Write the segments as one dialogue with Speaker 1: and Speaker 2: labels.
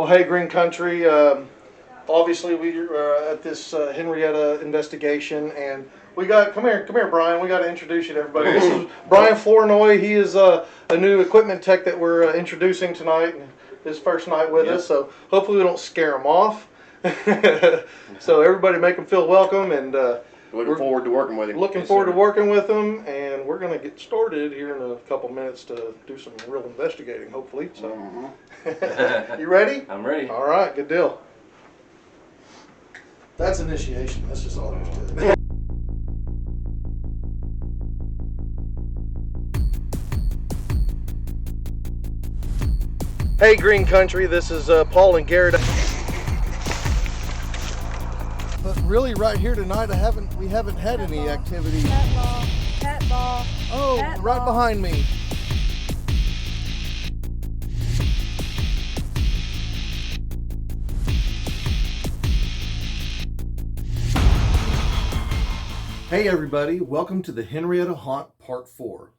Speaker 1: Well, hey, Green Country. Obviously, we are at this Henryetta investigation, and we got come here, Bryan. We got to introduce you to everybody. This is Bryan Flournoy. He is a new equipment tech that we're introducing tonight. His first night with us, so hopefully we don't scare him off. So everybody, make him feel welcome, and
Speaker 2: looking forward to working with him.
Speaker 1: Looking forward to working with him, and we're going to get started here in a couple minutes to do some real investigating, hopefully. So, you ready?
Speaker 3: I'm ready.
Speaker 1: All right, good deal. That's initiation. That's just all there's to it. Hey, Green Country. This is Paul and Garrett. But really, right here tonight, we haven't had any activity.
Speaker 4: Pet ball.
Speaker 1: Oh,
Speaker 4: Pet
Speaker 1: right
Speaker 4: ball.
Speaker 1: behind me. Hey everybody, welcome to the Henryetta Haunt Part 4.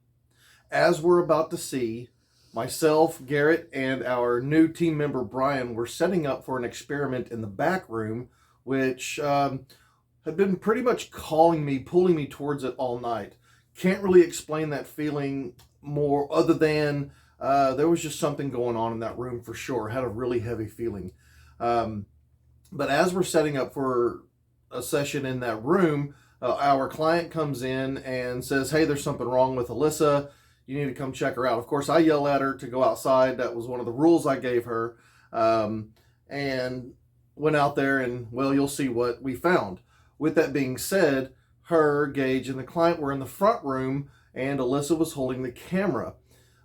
Speaker 1: As we're about to see, myself, Garrett, and our new team member Bryan were setting up for an experiment in the back room, which had been pretty much pulling me towards it all night. Can't really explain that feeling more other than there was just something going on in that room for sure. Had a really heavy feeling. But as we're setting up for a session in that room, our client comes in and says, hey, there's something wrong with Alyssa. You need to come check her out. Of course, I yell at her to go outside. That was one of the rules I gave her. And went out there and, well, you'll see what we found. With that being said, her, Gage, and the client were in the front room, and Alyssa was holding the camera.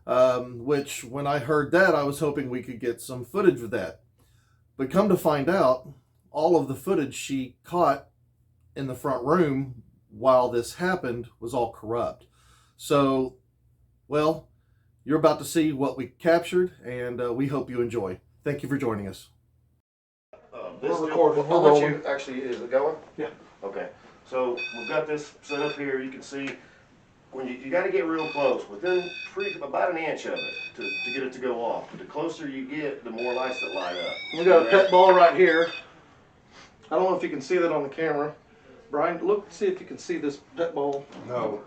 Speaker 1: Which, when I heard that, I was hoping we could get some footage of that. But come to find out, all of the footage she caught in the front room while this happened was all corrupt. So, well, you're about to see what we captured, and we hope you enjoy. Thank you for joining us.
Speaker 2: We're
Speaker 1: recording.
Speaker 2: I'll
Speaker 1: We're
Speaker 2: let
Speaker 1: rolling.
Speaker 2: you, actually, is it going?
Speaker 1: Yeah.
Speaker 2: Okay, so we've got this set up here. You can see when you got to get real close, within about an inch of it to get it to go off. But the closer you get, the more lights that light up.
Speaker 1: We got a pet ball right here. I don't know if you can see that on the camera. Bryan, look, see if you can see this pet ball.
Speaker 5: No.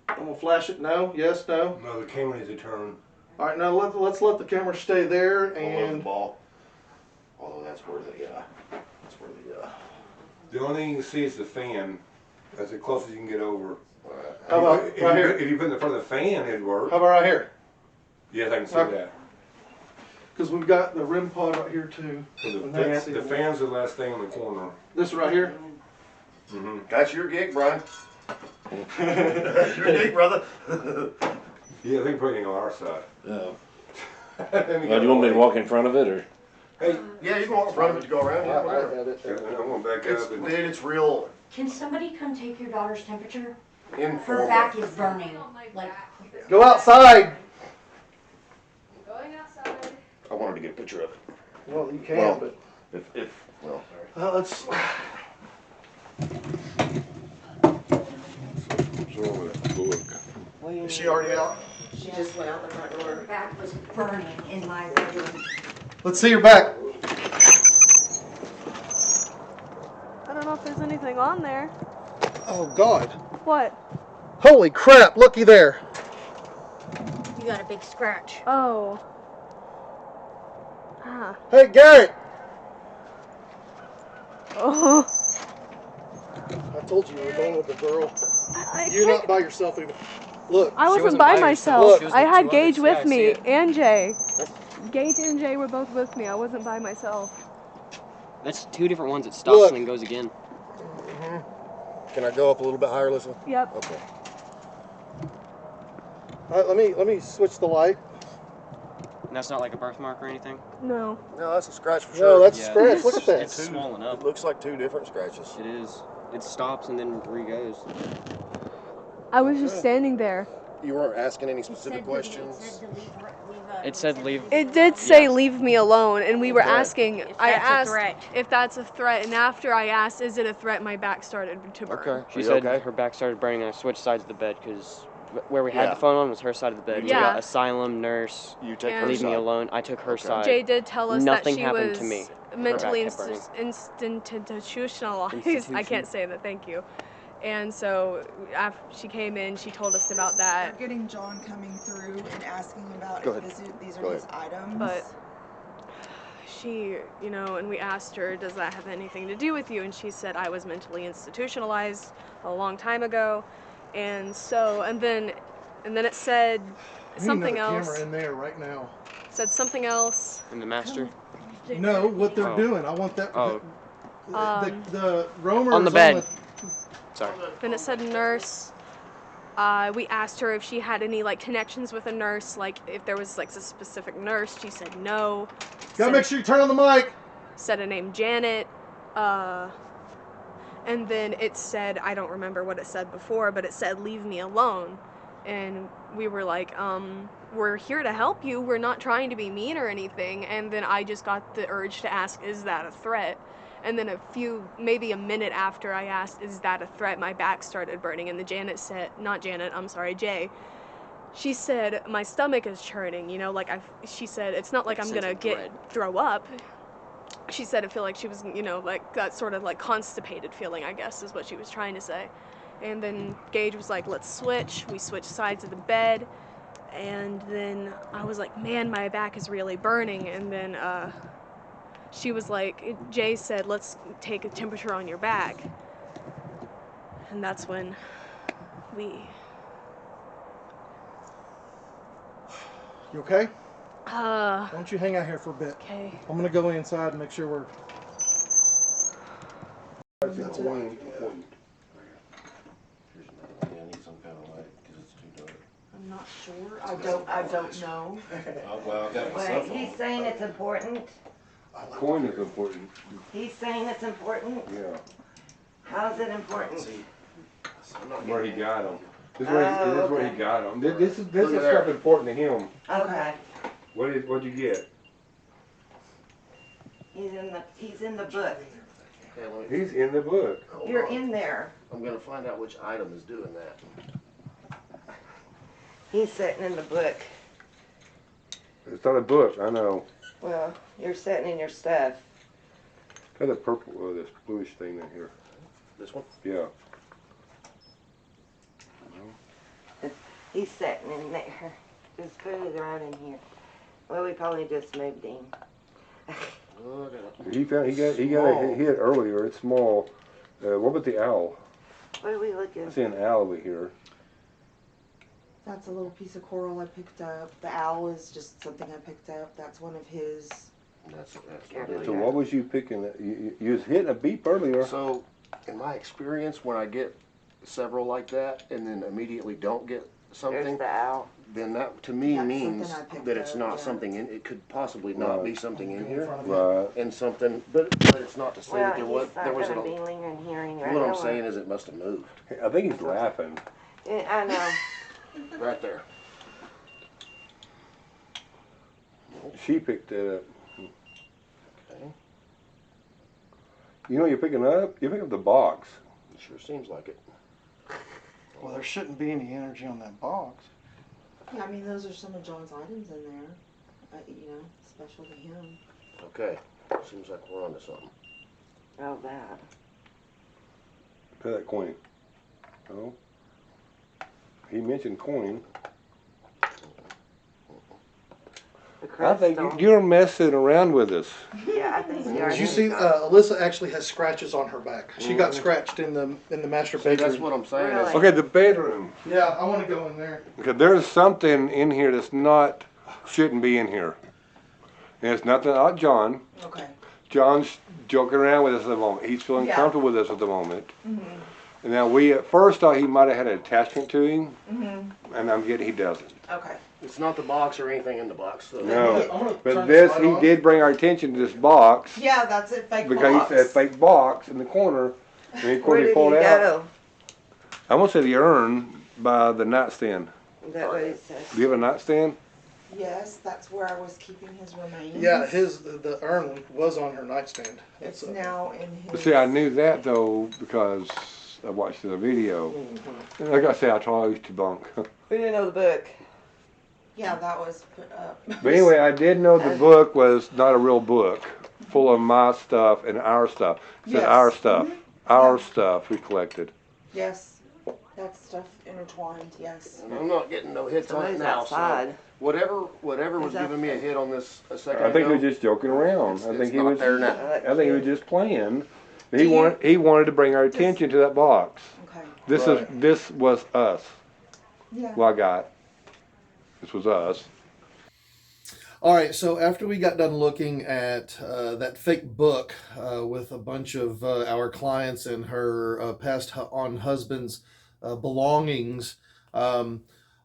Speaker 1: I'm gonna flash it. No, yes, no.
Speaker 5: No, the camera needs to turn.
Speaker 1: All right, now let's let the camera stay there,
Speaker 2: Below the
Speaker 1: and
Speaker 2: ball. Although that's where the
Speaker 5: The only thing you can see is the fan. That's the closest you can get over.
Speaker 1: how about
Speaker 5: if,
Speaker 1: right
Speaker 5: you,
Speaker 1: here?
Speaker 5: if you put it in front of the fan, it'd work.
Speaker 1: How about right here?
Speaker 5: Yes, I can see
Speaker 1: Okay.
Speaker 5: that.
Speaker 1: Because we've got the rim pod right here too.
Speaker 5: So
Speaker 1: And that's
Speaker 5: the fan's the last thing in the corner.
Speaker 1: This right here.
Speaker 5: Mm-hmm.
Speaker 2: That's your gig, Bryan. That's your gig, brother.
Speaker 5: Yeah, they can put anything on our side.
Speaker 3: Well, do you want me to walk in front of it, or?
Speaker 5: Hey,
Speaker 2: Yeah, you can walk in front of it to go around. Yeah,
Speaker 1: I
Speaker 2: whatever.
Speaker 1: had it.
Speaker 5: I'm going back
Speaker 2: It's,
Speaker 5: up and
Speaker 2: dude, it's real
Speaker 4: Can somebody come take your daughter's temperature? Her
Speaker 2: informal.
Speaker 4: back is burning. Like,
Speaker 1: Go outside.
Speaker 6: Going outside.
Speaker 2: I wanted to get a picture of it.
Speaker 1: Well, you can,
Speaker 2: Well,
Speaker 1: but
Speaker 2: Let's. Is she already out?
Speaker 4: she just went out the front door. Her back was burning in my bedroom.
Speaker 1: let's see your back.
Speaker 6: I don't know if there's anything on there.
Speaker 1: Oh God!
Speaker 6: What?
Speaker 1: Holy crap! Looky there.
Speaker 4: You got a big scratch.
Speaker 6: Oh. Ah.
Speaker 1: Hey Garrett!
Speaker 6: Oh.
Speaker 1: I told you were going with the girl.
Speaker 6: I
Speaker 1: You're
Speaker 6: can't-
Speaker 1: not by yourself anymore. Look.
Speaker 6: I wasn't
Speaker 7: wasn't
Speaker 6: by
Speaker 7: by
Speaker 6: myself.
Speaker 1: herself.
Speaker 6: I had
Speaker 7: She was with
Speaker 6: Gage
Speaker 7: two others.
Speaker 6: with
Speaker 7: Yeah, I
Speaker 6: me
Speaker 7: see it.
Speaker 6: and Jay. Gage and Jay were both with me. I wasn't by myself.
Speaker 7: That's two different ones. It stops
Speaker 1: Look.
Speaker 7: and then goes again.
Speaker 2: Can I go up a little bit higher, Alyssa?
Speaker 6: Yep.
Speaker 2: Okay.
Speaker 1: Let me switch the light.
Speaker 7: And that's not like a birthmark or anything.
Speaker 6: No.
Speaker 2: No, that's a scratch for
Speaker 1: No,
Speaker 2: sure.
Speaker 1: that's a
Speaker 7: Yeah,
Speaker 1: scratch. Look at
Speaker 7: it's-
Speaker 1: that.
Speaker 7: It's swollen up.
Speaker 2: It looks like two different scratches.
Speaker 7: It is. It stops and then re-goes.
Speaker 6: I was just standing there.
Speaker 2: You weren't asking any specific questions?
Speaker 7: It said leave.
Speaker 6: It did say
Speaker 7: Yeah.
Speaker 6: leave me alone, and we were
Speaker 2: Okay.
Speaker 6: asking.
Speaker 4: If
Speaker 6: I
Speaker 4: that's a
Speaker 6: asked
Speaker 4: threat.
Speaker 6: if that's a threat, and after I asked, is it a threat? My back started to burn.
Speaker 2: Okay.
Speaker 7: She
Speaker 2: Are you
Speaker 7: said
Speaker 2: okay?
Speaker 7: her back started burning and I switched sides of the bed because where we had
Speaker 6: Yeah.
Speaker 7: the phone on was her side of the bed. We
Speaker 6: Yeah.
Speaker 7: got asylum, nurse,
Speaker 2: You take
Speaker 6: Yeah.
Speaker 2: her
Speaker 7: leave
Speaker 2: side.
Speaker 7: me alone. I took her
Speaker 2: Okay.
Speaker 7: side.
Speaker 6: Jay did tell us
Speaker 7: Nothing
Speaker 6: that she
Speaker 7: happened
Speaker 6: was
Speaker 7: to me.
Speaker 6: mentally
Speaker 7: Her back kept burning.
Speaker 6: institutionalized. I can't say that, thank you. And so after she came in, she told us about that.
Speaker 8: They're getting John coming through and asking about
Speaker 2: Go
Speaker 8: if
Speaker 2: ahead.
Speaker 8: these
Speaker 2: Go
Speaker 8: are his items.
Speaker 6: But she, you know, and we asked her, does that have anything to do with you? And she said, I was mentally institutionalized a long time ago. And so, and then it said something else.
Speaker 1: Camera in there right now.
Speaker 6: Said something else.
Speaker 7: And the master.
Speaker 1: No, what they're
Speaker 7: Oh.
Speaker 1: doing. I want that.
Speaker 7: Oh.
Speaker 1: The roamer
Speaker 7: On the
Speaker 1: is
Speaker 7: bed. Sorry.
Speaker 6: Then it said nurse. We asked her if she had any like connections with a nurse, like if there was like a specific nurse. She said no.
Speaker 1: Gotta make sure you turn on the mic.
Speaker 6: Said a name Janet. And then it said, I don't remember what it said before, but it said leave me alone. And we were like, we're here to help you. We're not trying to be mean or anything. And then I just got the urge to ask, is that a threat? And then maybe a minute after I asked, is that a threat, my back started burning. And Jay, she said, my stomach is churning, you know, like she said, it's not like I'm gonna throw up. She said it felt like she was, you know, like that sort of like constipated feeling, I guess is what she was trying to say. And then Gage was like, let's switch. We switched sides of the bed. And then I was like, man, my back is really burning. And then she was like, Jay said, let's take a temperature on your back. And that's when we...
Speaker 1: You okay?
Speaker 6: Uh,
Speaker 1: Why don't you hang out here for a bit?
Speaker 6: okay.
Speaker 1: I'm gonna go inside and make sure we're.
Speaker 5: That's important.
Speaker 2: Yeah, I need some kind of light because it's too dark.
Speaker 8: I'm not sure. I don't know.
Speaker 2: Well, I got my cell
Speaker 4: Wait,
Speaker 2: phone.
Speaker 4: he's saying it's important?
Speaker 5: Coin is important.
Speaker 4: He's saying it's important?
Speaker 5: Yeah.
Speaker 4: How's it important?
Speaker 2: See, I'm not
Speaker 5: Where he
Speaker 2: getting
Speaker 5: got them. This is where
Speaker 4: okay.
Speaker 5: he got them. This is
Speaker 2: Look at there.
Speaker 5: stuff important to him.
Speaker 4: Okay.
Speaker 5: What'd you get?
Speaker 4: He's in the book.
Speaker 2: Okay, let me,
Speaker 5: He's in the book.
Speaker 2: hold
Speaker 4: You're
Speaker 2: on.
Speaker 4: in there.
Speaker 2: I'm gonna find out which item is doing that.
Speaker 4: He's sitting in the book.
Speaker 5: It's not a book, I know.
Speaker 4: Well, you're sitting in your stuff.
Speaker 5: Got a purple, this bluish thing in here.
Speaker 2: This one?
Speaker 5: Yeah.
Speaker 4: He's sitting in there. Just put it right in here. Well, we probably just moved him.
Speaker 2: Oh, I got it.
Speaker 5: He got
Speaker 2: Small.
Speaker 5: a hit earlier. It's small. What about the owl?
Speaker 4: What are we looking
Speaker 5: I see an owl over here.
Speaker 8: That's a little piece of coral I picked up. The owl is just something I picked up. That's one of his.
Speaker 2: That's not
Speaker 5: So
Speaker 2: it.
Speaker 5: what was you picking? You was hitting a beep earlier.
Speaker 2: So, in my experience, when I get several like that and then immediately don't get
Speaker 4: There's
Speaker 2: something,
Speaker 4: the owl.
Speaker 2: then that to me
Speaker 8: That's
Speaker 2: means
Speaker 8: something I picked
Speaker 2: that it's
Speaker 8: up,
Speaker 2: not
Speaker 8: yeah.
Speaker 2: something in. It could possibly not
Speaker 5: Right.
Speaker 2: be something in here,
Speaker 5: Right.
Speaker 2: and something, but it's not to say
Speaker 4: Well,
Speaker 2: that there was
Speaker 4: he's not
Speaker 2: there was
Speaker 4: gonna
Speaker 2: a.
Speaker 4: be lingering hearing right
Speaker 2: What I'm
Speaker 4: now.
Speaker 2: saying is, it must have moved
Speaker 5: I think he's laughing.
Speaker 4: Yeah, I know.
Speaker 2: right there.
Speaker 5: She picked it up.
Speaker 2: Okay,
Speaker 5: You know what you're picking up? You're picking up the box.
Speaker 2: it sure seems like it.
Speaker 1: Well, there shouldn't be any energy on that box.
Speaker 8: Yeah, I mean, those are some of John's items in there. You know, special to him.
Speaker 2: Okay, seems like we're onto something.
Speaker 4: Oh, that.
Speaker 5: Pay that coin. Oh. He mentioned coin.
Speaker 4: The
Speaker 5: I think
Speaker 4: crystal.
Speaker 5: you're messing around with us.
Speaker 4: Yeah, I think you are.
Speaker 1: Did you see? Alyssa actually has scratches on her back. She got scratched in the master
Speaker 2: See, that's
Speaker 1: bedroom.
Speaker 2: what I'm saying.
Speaker 4: Really?
Speaker 2: Is,
Speaker 5: Okay, the bedroom.
Speaker 1: Yeah, I want to go in there.
Speaker 5: Okay, there's something in here that's not, shouldn't be in here. And it's nothing about John.
Speaker 8: Okay.
Speaker 5: John's joking around with us at the moment. He's feeling
Speaker 8: Yeah.
Speaker 5: comfortable with us at the moment. And now we at first thought he might have had an attachment to him, and I'm getting he doesn't.
Speaker 8: Okay.
Speaker 2: it's not the box or anything in the box. So.
Speaker 5: No,
Speaker 1: I'm gonna turn
Speaker 5: but
Speaker 1: this
Speaker 5: this,
Speaker 1: light
Speaker 5: he
Speaker 1: on.
Speaker 5: did bring our attention to this box,
Speaker 8: Yeah, that's it. Fake
Speaker 5: because
Speaker 8: box.
Speaker 5: he said fake box in the corner, and of
Speaker 4: Where
Speaker 5: course he
Speaker 4: did he
Speaker 5: pulled out.
Speaker 4: go?
Speaker 5: I want to say the urn by the nightstand.
Speaker 4: Is that what he said?
Speaker 5: Do you have a nightstand?
Speaker 8: Yes, that's where I was keeping his remains.
Speaker 1: Yeah, the urn was on her nightstand.
Speaker 8: It's now in his.
Speaker 5: But see, I knew that though because I watched the video. And like I said, I try always to bunk.
Speaker 4: We didn't know the book.
Speaker 8: Yeah, that was put up.
Speaker 5: But anyway, I did know the book was not a real book, full of my stuff and our stuff. It said
Speaker 8: Yes.
Speaker 5: our stuff,
Speaker 8: Mhm.
Speaker 5: our
Speaker 8: Yeah.
Speaker 5: stuff we collected.
Speaker 8: Yes, that stuff intertwined. Yes.
Speaker 2: And I'm not getting no hits on it
Speaker 4: Somebody's
Speaker 2: now.
Speaker 4: outside.
Speaker 2: So whatever was
Speaker 4: Is that-
Speaker 2: giving me a hit on this a second
Speaker 5: I think he
Speaker 2: ago,
Speaker 5: was just joking around. I think
Speaker 2: it's
Speaker 5: he
Speaker 2: not
Speaker 5: was.
Speaker 2: there now.
Speaker 5: I think he was just playing.
Speaker 8: Do
Speaker 5: He
Speaker 8: you-
Speaker 5: wanted to bring our attention to that box.
Speaker 8: Okay.
Speaker 5: This was us.
Speaker 8: Yeah.
Speaker 5: Well, I got. This was us.
Speaker 1: All right, so after we got done looking at that fake book with a bunch of our clients and her passed on husband's belongings,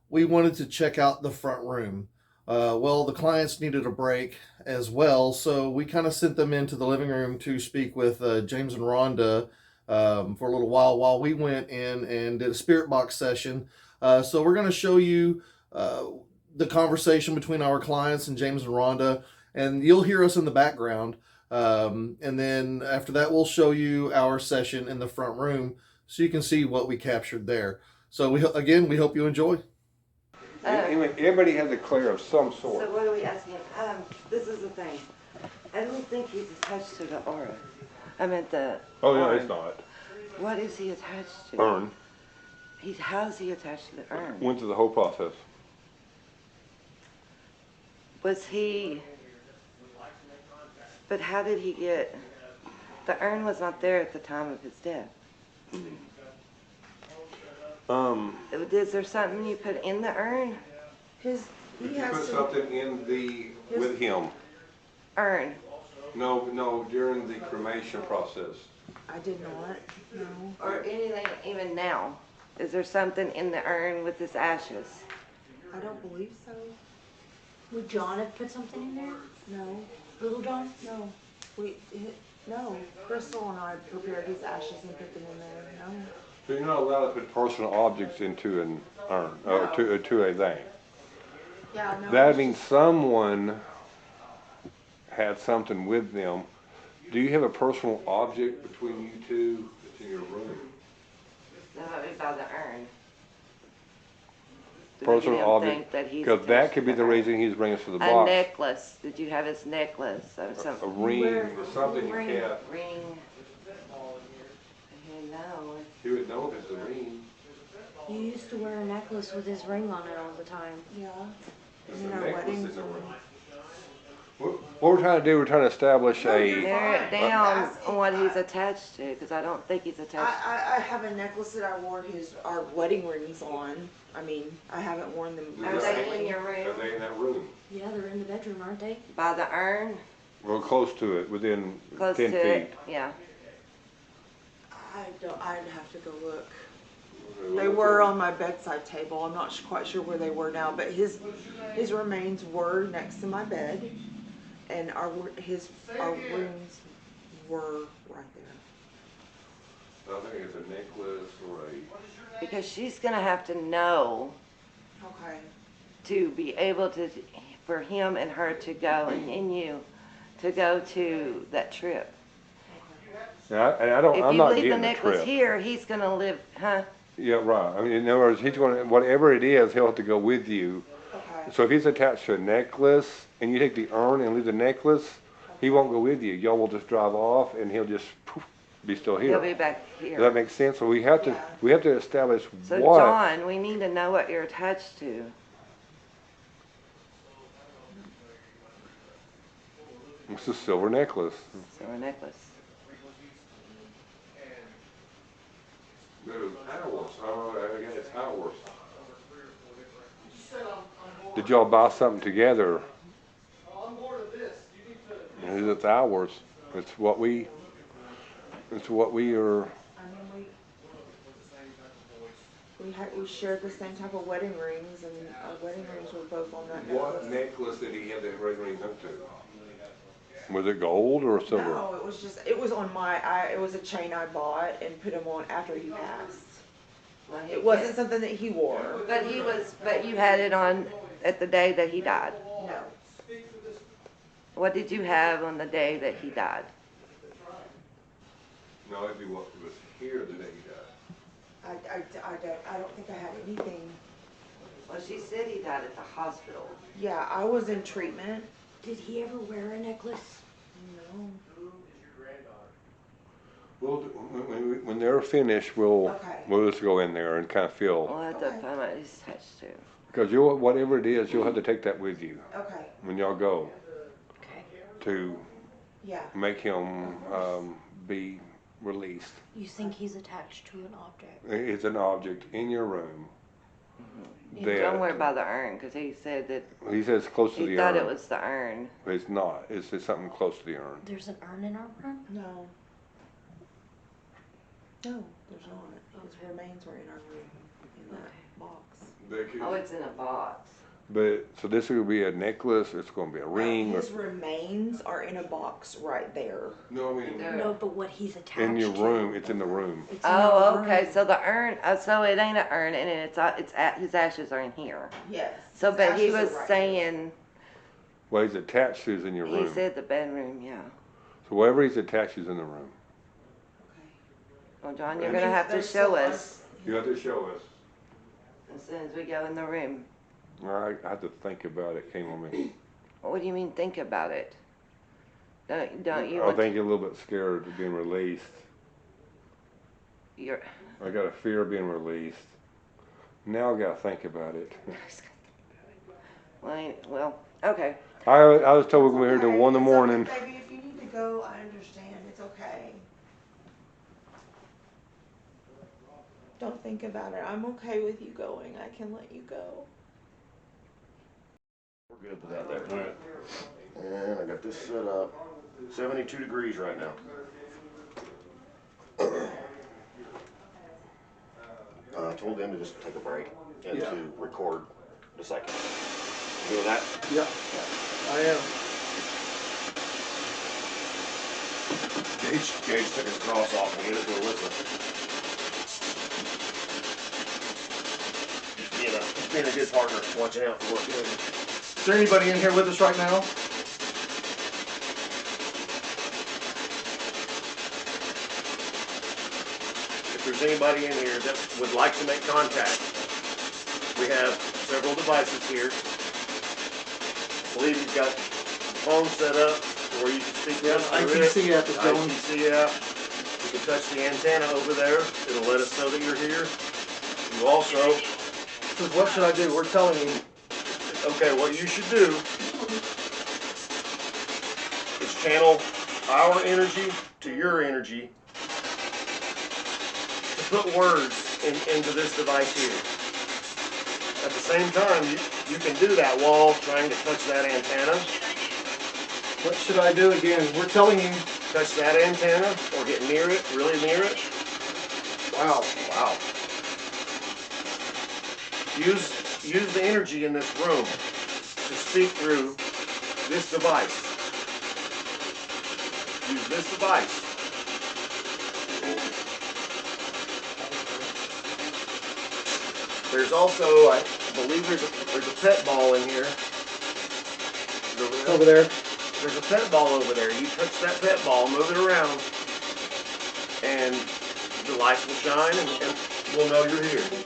Speaker 1: we wanted to check out the front room. Well, the clients needed a break as well, so we kind of sent them into the living room to speak with James and Rhonda for a little while we went in and did a spirit box session. So we're going to show you the conversation between our clients and James and Rhonda, and you'll hear us in the background. And then after that, we'll show you our session in the front room so you can see what we captured there. So we hope you enjoy.
Speaker 5: Everybody has a clear of some
Speaker 4: So
Speaker 5: sort.
Speaker 4: what are we asking? This is the thing. I don't think he's attached to the aura. I meant the.
Speaker 5: Oh yeah,
Speaker 4: urn.
Speaker 5: it's not.
Speaker 4: What is he attached to?
Speaker 5: Urn.
Speaker 4: How's he attached to the urn?
Speaker 5: Went through the whole process.
Speaker 4: Was he? But how did he get? The urn was not there at the time of his death. Is there something you put in the urn?
Speaker 8: He
Speaker 5: Did you
Speaker 8: has
Speaker 5: put
Speaker 8: to.
Speaker 5: something in with him?
Speaker 4: Urn.
Speaker 5: No, during the cremation process.
Speaker 8: I did not. No.
Speaker 4: Or anything even now? Is there something in the urn with his ashes?
Speaker 8: I don't believe so.
Speaker 9: Would John have put something in there?
Speaker 8: No.
Speaker 9: Little John?
Speaker 8: No. No. Crystal and I prepared his ashes and put them in there. No.
Speaker 5: So you're not allowed to put personal objects into an urn, or to a thing.
Speaker 8: Yeah. No.
Speaker 5: That means someone had something with them. Do you have a personal object between you two that's in your room?
Speaker 4: That would be by the urn. To make
Speaker 5: Personal
Speaker 4: him
Speaker 5: object,
Speaker 4: think that he's
Speaker 5: because that
Speaker 4: attached
Speaker 5: could
Speaker 4: to
Speaker 5: be the
Speaker 4: urn.
Speaker 5: reason he's bringing us to the
Speaker 4: A
Speaker 5: box.
Speaker 4: necklace. Did you have his necklace or
Speaker 5: A
Speaker 4: something?
Speaker 5: ring,
Speaker 9: Where-
Speaker 5: or something you
Speaker 9: ring.
Speaker 5: kept.
Speaker 4: Ring. You know.
Speaker 5: He would know if it's a ring.
Speaker 9: You used to wear a necklace with his ring on it all the time.
Speaker 8: Yeah.
Speaker 5: It's
Speaker 8: And
Speaker 5: a
Speaker 8: our
Speaker 5: necklace
Speaker 8: weddings
Speaker 5: in the
Speaker 8: were.
Speaker 5: ring. What we're trying to do, we're trying to establish a.
Speaker 4: Narrow it down on what he's attached to, because I don't think he's attached.
Speaker 8: I have a necklace that I wore our wedding rings on. I mean, I haven't worn them.
Speaker 4: Are they in your
Speaker 5: Are
Speaker 4: room?
Speaker 5: they in that room?
Speaker 9: Yeah, they're in the bedroom, aren't they?
Speaker 4: By the urn?
Speaker 5: We're close to it, within
Speaker 4: Close
Speaker 5: 10
Speaker 4: to
Speaker 5: feet.
Speaker 4: it? Yeah.
Speaker 8: I'd have to go look. They were on my bedside table. I'm not quite sure where they were now, but his remains were next to my bed, and our rooms were right there.
Speaker 5: I think it's a necklace or a.
Speaker 4: Because she's going to have to know
Speaker 8: Okay.
Speaker 4: to be able to, for him and her to go, and you, to go to that trip.
Speaker 5: Yeah, and I'm
Speaker 4: If
Speaker 5: not
Speaker 4: you leave the
Speaker 5: getting the
Speaker 4: necklace
Speaker 5: trip.
Speaker 4: here, he's going to live, huh?
Speaker 5: Yeah, right. I mean, in other words, he's going to, whatever it is, he'll have to go with you.
Speaker 8: Okay.
Speaker 5: So if he's attached to a necklace and you take the urn and leave the necklace, he won't go with you. Y'all will just drive off and he'll just poof, be still here.
Speaker 4: He'll be back
Speaker 5: Does that
Speaker 4: here.
Speaker 5: make sense? So we have to,
Speaker 8: Yeah.
Speaker 5: establish
Speaker 4: So
Speaker 5: what.
Speaker 4: John, we need to know what you're attached to.
Speaker 5: It's a silver necklace.
Speaker 4: So a necklace.
Speaker 5: No, ours. Oh, I guess it's ours. Did y'all buy something together? It's ours. It's what we are.
Speaker 8: I mean, we shared the same type of wedding rings, and our wedding rings were both on that
Speaker 5: What
Speaker 8: necklace.
Speaker 5: necklace did he have that red ring hooked to? Was it gold or silver?
Speaker 8: No, it was on it was a chain I bought and put him on after he passed.
Speaker 4: Well,
Speaker 8: It wasn't something that he wore.
Speaker 4: But you had it on at the day that he died.
Speaker 8: No.
Speaker 4: What did you have on the day that he died?
Speaker 5: No, it'd be what was here the day he died.
Speaker 8: I don't think I had anything.
Speaker 4: Well, she said he died at the hospital.
Speaker 8: Yeah, I was in treatment.
Speaker 9: Did he ever wear a necklace?
Speaker 8: No.
Speaker 5: We'll, when they're finished, we'll just go in there and kind of feel.
Speaker 4: We'll have to find out he's attached to.
Speaker 5: Because whatever it is, you'll have to take that with you.
Speaker 8: Okay.
Speaker 5: When y'all go.
Speaker 9: Okay.
Speaker 5: To make him be released.
Speaker 9: You think he's attached to an object?
Speaker 5: It's an object in your room.
Speaker 4: Somewhere by the urn, because he said that.
Speaker 5: He says close to the urn.
Speaker 4: He thought it was the urn.
Speaker 5: But it's not. It's something close to the urn.
Speaker 9: There's an urn in our room?
Speaker 8: No. No, there's not. His remains were in our room, in that box.
Speaker 4: Oh, it's in a box.
Speaker 5: But, so this will be a necklace, it's gonna be a ring.
Speaker 8: His remains are in a box right there.
Speaker 5: No, I mean.
Speaker 9: No, but what he's attached
Speaker 5: In your
Speaker 9: to.
Speaker 5: room, it's in the room.
Speaker 9: It's in our
Speaker 4: Oh,
Speaker 9: room.
Speaker 4: okay, so the urn, so it ain't an urn, and his ashes are in here.
Speaker 8: Yes.
Speaker 4: So,
Speaker 8: his
Speaker 4: but he
Speaker 8: ashes are
Speaker 4: was
Speaker 8: right
Speaker 4: saying,
Speaker 5: What he's attached to is in your room.
Speaker 4: he said the bedroom, yeah.
Speaker 5: So whatever he's attached is in the room.
Speaker 4: Well, John, you're gonna have to show us
Speaker 5: You have to show us.
Speaker 4: as soon as we go in the room.
Speaker 5: I have to think about it, came on me.
Speaker 4: What do you mean, think about it? Don't you
Speaker 5: I
Speaker 4: want
Speaker 5: think you're a little bit scared of being released.
Speaker 4: you're,
Speaker 5: I got a fear of being released. Now I gotta think about it.
Speaker 4: well, okay.
Speaker 5: I was told we're gonna be here till 1 in the morning.
Speaker 8: It's okay, baby, if you need to go, I understand. It's okay. Don't think about it. I'm okay with you going. I can let you go.
Speaker 2: We're good with that there. And I got this set up. 72 degrees right now. I told them to just take a break and to record the second. You doing that?
Speaker 1: Yeah, I am.
Speaker 2: Gage took his cross off and gave it to Alyssa. Just being a good partner, watching out for what you're doing.
Speaker 1: Is there anybody in here with us right now?
Speaker 2: If there's anybody in here that would like to make contact, we have several devices here. I believe you've got the phone set up where you can speak to us through it.
Speaker 1: ITC app is going.
Speaker 2: ITC app. You can touch the antenna over there. It'll let us know that you're here. You also,
Speaker 1: Says, what should I do? We're telling you.
Speaker 2: okay, what you should do is channel our energy to your energy to put words into this device here. At the same time, you can do that while trying to touch that antenna.
Speaker 1: What should I do again? We're telling you.
Speaker 2: Touch that antenna or get near it, really near it.
Speaker 1: Wow.
Speaker 2: Wow. Use the energy in this room to speak through this device. Use this device. There's also, I believe there's a pet ball in here.
Speaker 1: Over there.
Speaker 2: There's a pet ball over there. You touch that pet ball, move it around, and the lights will shine and we'll know you're here.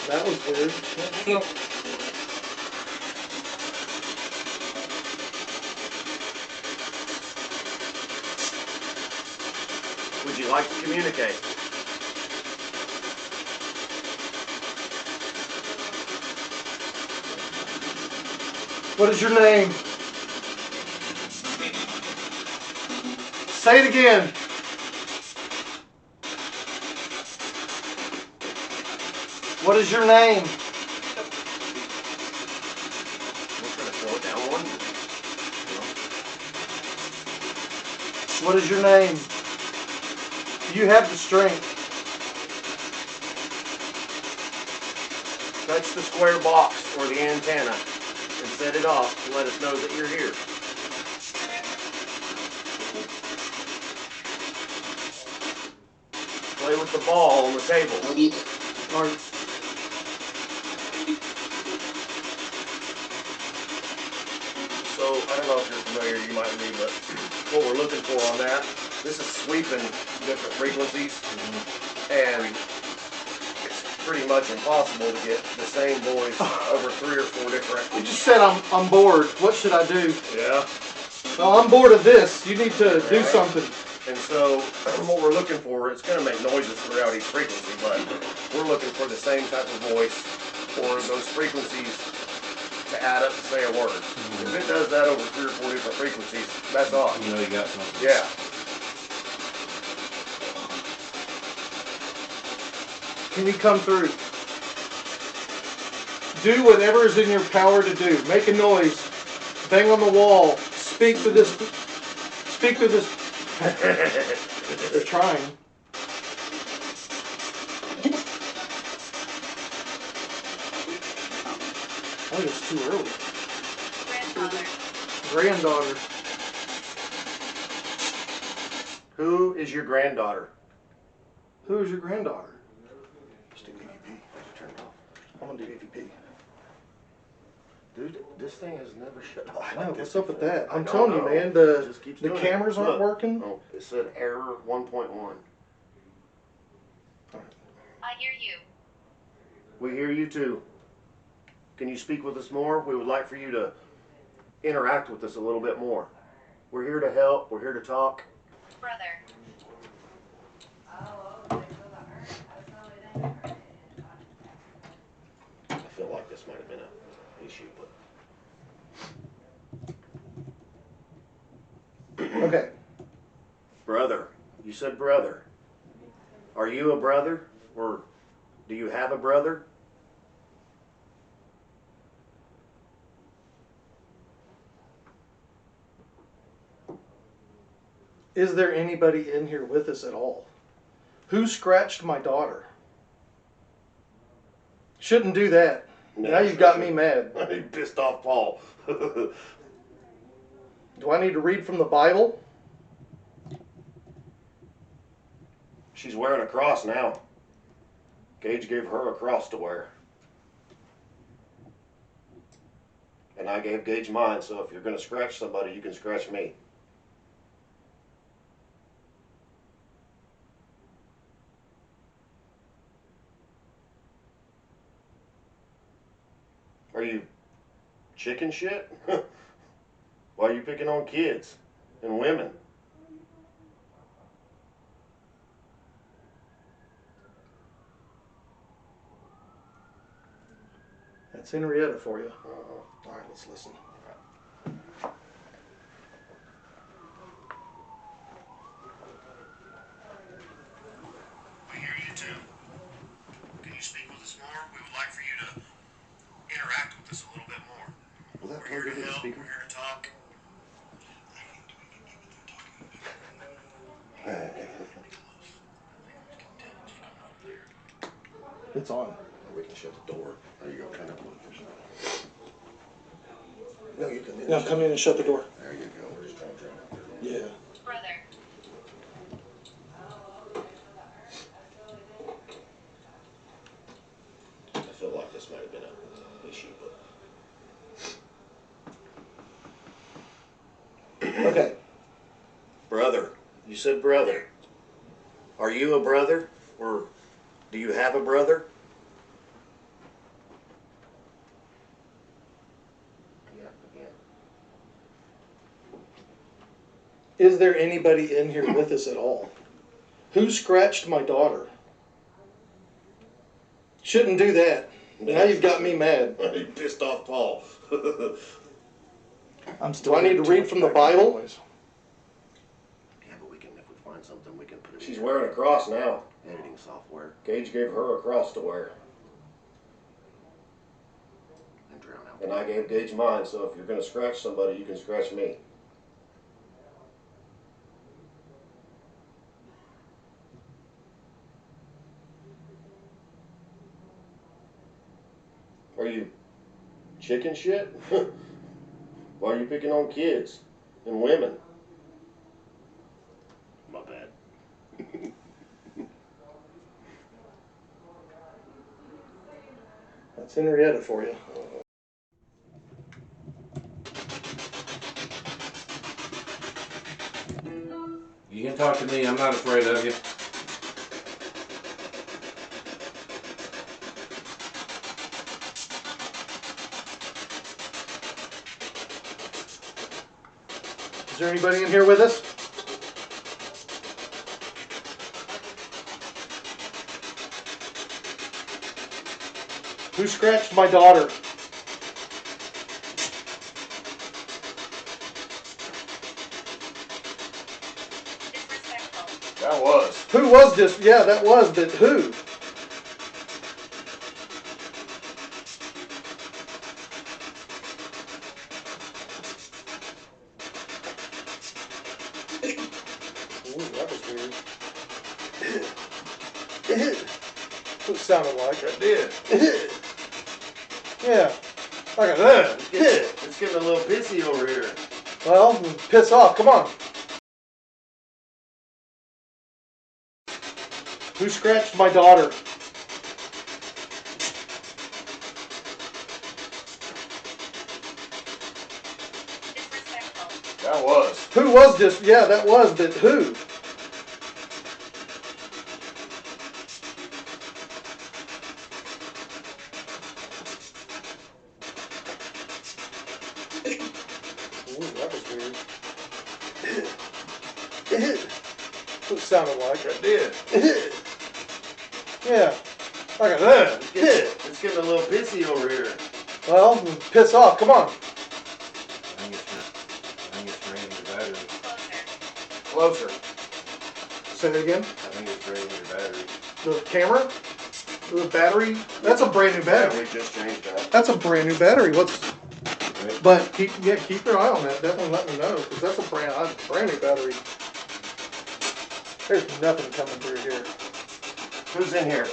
Speaker 1: That was weird.
Speaker 2: Would you like to communicate?
Speaker 1: What is your name? Say it again. What is your name?
Speaker 2: We're trying to slow it down one.
Speaker 1: What is your name? You have the strength.
Speaker 2: Touch the square box or the antenna and set it off to let us know that you're here. Play with the ball on the table.
Speaker 1: All right.
Speaker 2: So, I don't know if you're familiar, you might be, but what we're looking for on that this is sweeping different frequencies, and it's pretty much impossible to get the same voice over 3 or 4 different.
Speaker 1: You just said I'm bored. What should I do?
Speaker 2: Yeah.
Speaker 1: Well, I'm bored of this. You need to do something.
Speaker 2: And so what we're looking for, it's going to make noises throughout each frequency, but we're looking for the same type of voice or those frequencies to add up to say a word. If it does that over 3 or 4 different frequencies, that's odd.
Speaker 3: You know you got something.
Speaker 2: Yeah.
Speaker 1: Can you come through? Do whatever is in your power to do. Make a noise. Bang on the wall. Speak to this. Speak to this. They're trying. I think it's too early. Granddaughter.
Speaker 2: Who is your granddaughter?
Speaker 1: Who is your granddaughter?
Speaker 2: Just do EVP. Turn it off.
Speaker 1: I'm gonna do EVP.
Speaker 2: Dude, this thing has never shut off.
Speaker 1: I know. What's up with that? I'm
Speaker 2: I don't
Speaker 1: telling you,
Speaker 2: know.
Speaker 1: man.
Speaker 2: It
Speaker 1: The
Speaker 2: just keeps
Speaker 1: the
Speaker 2: doing
Speaker 1: cameras
Speaker 2: it.
Speaker 1: aren't
Speaker 2: Look.
Speaker 1: working.
Speaker 2: Oh, it said error 1.1.
Speaker 9: I hear you.
Speaker 2: We hear you too. Can you speak with us more? We would like for you to interact with us a little bit more. We're here to help. We're here to talk.
Speaker 9: Brother.
Speaker 2: I feel like this might have been an issue, but
Speaker 1: Okay.
Speaker 2: brother. You said brother. Are you a brother, or do you have a brother?
Speaker 1: Is there anybody in here with us at all? Who scratched my daughter? Shouldn't do that. Now you've got me mad.
Speaker 2: You pissed off Paul.
Speaker 1: Do I need to read from the Bible?
Speaker 2: She's wearing a cross now. Gage gave her a cross to wear. And I gave Gage mine, so if you're going to scratch somebody, you can scratch me. Are you chicken shit? Why are you picking on kids and women?
Speaker 1: That's Henryetta for you. All right, let's listen.
Speaker 2: We hear you too. Can you speak with us more? We would like for you to interact with us a little bit more.
Speaker 1: Will that
Speaker 2: We're here
Speaker 1: plug
Speaker 2: to
Speaker 1: into the
Speaker 2: help.
Speaker 1: speaker?
Speaker 2: We're here to talk.
Speaker 1: It's on.
Speaker 2: We can shut the door. There you go. Kind of. No, you come in.
Speaker 1: Now come in and shut the door.
Speaker 2: There you go. We're just trying to drown out there.
Speaker 1: Yeah.
Speaker 9: Brother.
Speaker 2: I feel like this might have been an issue, but.
Speaker 1: Okay.
Speaker 2: Brother. You said brother. Are you a brother? Or do you have a brother? Yeah, again.
Speaker 1: Is there anybody in here with us at all? Who scratched my daughter? Shouldn't do that. Now you've got me mad.
Speaker 2: You pissed off Paul.
Speaker 1: I'm still. Do I need to read from the Bible?
Speaker 2: Yeah, but we can, if we find something, we can put it. She's wearing a cross now. Editing software. Gage gave her a cross to wear. And drown out. And I gave Gage mine, so if you're gonna scratch somebody, you can scratch me. Are you chicken shit? Why are you picking on kids and women? My bad.
Speaker 1: That's Henryetta for you.
Speaker 3: You can talk to me. I'm not afraid of you.
Speaker 1: Is there anybody in here with us? Who scratched my daughter?
Speaker 2: That was.
Speaker 1: Who was this? Yeah, that was, but who? Ooh, that was weird. What it sounded like.
Speaker 2: That did.
Speaker 1: Yeah. Like a
Speaker 2: It's getting a little pissy over here.
Speaker 1: Well, piss off. Come on. Who scratched my daughter?
Speaker 2: That was.
Speaker 1: Who was this? Yeah, that was, but who? Ooh, that was weird. What it sounded like.
Speaker 2: That did.
Speaker 1: Yeah. Like a
Speaker 2: It's getting a little pissy over here.
Speaker 1: Well, piss off. Come on.
Speaker 3: I think it's draining your battery.
Speaker 2: Closer.
Speaker 1: Say that again.
Speaker 3: I think it's draining your battery.
Speaker 1: The camera? The battery? That's a brand new
Speaker 2: Yeah,
Speaker 1: battery.
Speaker 2: we just changed that.
Speaker 1: That's a brand new battery. What's?
Speaker 3: Right?
Speaker 1: But keep your eye on that. Definitely let me know, because that's a brand new battery. There's nothing coming through here.
Speaker 2: Who's in here?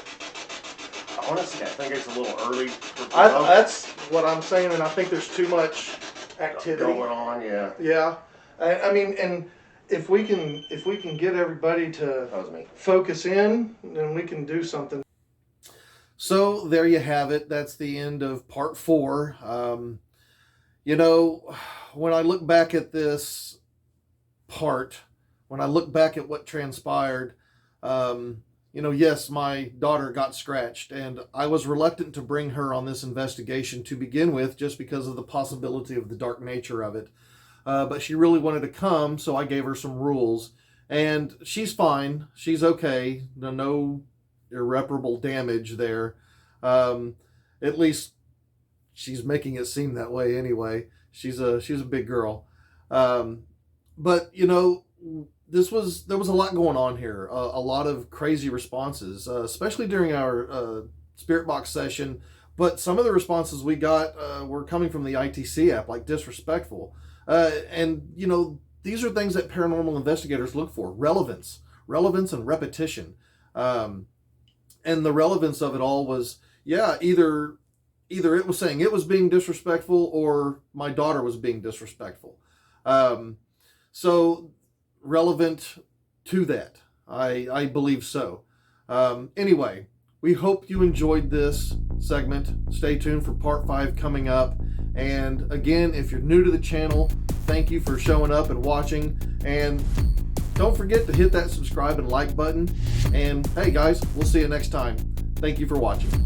Speaker 2: Honestly, I think it's a little early for
Speaker 1: That's what I'm saying, and I think there's too much activity
Speaker 2: going on. Yeah,
Speaker 1: Yeah, I mean, and if we can get everybody to
Speaker 2: that was me.
Speaker 1: focus in, then we can do something. So there you have it. That's the end of part 4. You know, when I look back at this part, when I look back at what transpired, you know, yes, my daughter got scratched, and I was reluctant to bring her on this investigation to begin with, just because of the possibility of the dark nature of it. But she really wanted to come, so I gave her some rules. And she's fine. She's okay. No irreparable damage there. At least she's making it seem that way anyway. She's a big girl. But, you know, there was a lot going on here. A lot of crazy responses, especially during our spirit box session. But some of the responses we got were coming from the ITC app, like disrespectful. And, you know, these are things that paranormal investigators look for. Relevance and repetition. And the relevance of it all was, yeah, either it was saying it was being disrespectful or my daughter was being disrespectful. So relevant to that, I believe so. Anyway, we hope you enjoyed this segment. Stay tuned for part 5 coming up. And again, if you're new to the channel, thank you for showing up and watching. And don't forget to hit that subscribe and like button. And hey guys, we'll see you next time. Thank you for watching.